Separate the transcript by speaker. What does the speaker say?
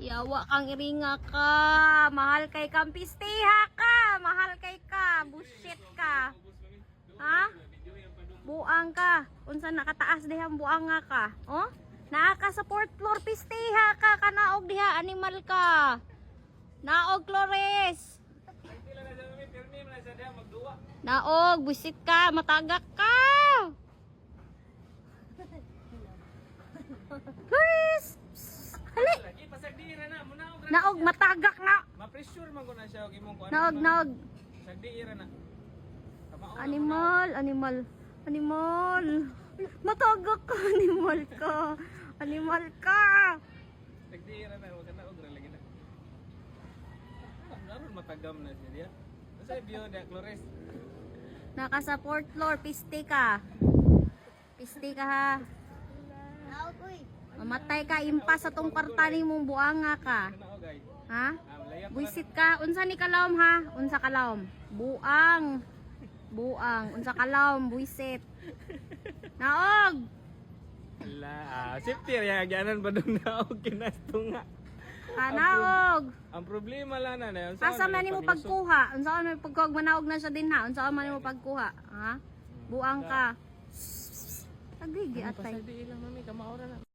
Speaker 1: Yawa kang iringa ka. Mahal kay kang pistiha ka. Mahal kay ka. Bullshit ka. Ha? Buang ka. Unsa nakataas dihang buang nga ka? Oh? Naa ka sa fourth floor pistiha ka. Kanaog diha animal ka. Naog Flores. Naog, busit ka, matagak ka. Flores. Hali. Naog, matagak nga.
Speaker 2: Ma-pressure man ko na siya og imong kuan.
Speaker 1: Naog.
Speaker 2: Sagdiira na.
Speaker 1: Animal. Matagak ka, animal ka. Animal ka.
Speaker 2: Sagdiira na wag na og ra lagi na. Naron matagam na siya diya. Sa bio da Flores.
Speaker 1: Naka sa fourth floor, piste ka. Piste ka ha. Mamatay ka, impas sa tong kwarta mong buanga ka. Ha? Buisit ka. Unsa ni kalawom ha? Unsa kalawom? Buang. Unsa kalawom, buisit. Naog.
Speaker 2: Safety ya gyanan ba dong naog kinastunga.
Speaker 1: Naog.
Speaker 2: Ang problema lang na
Speaker 1: Asa man nimo pagkuha? Unsa man pagkuha manaog na siya din ha? Unsa man nimo pagkuha? Ha? Buang ka. Agigi atay.
Speaker 2: Pasadi lang mami kamaora na.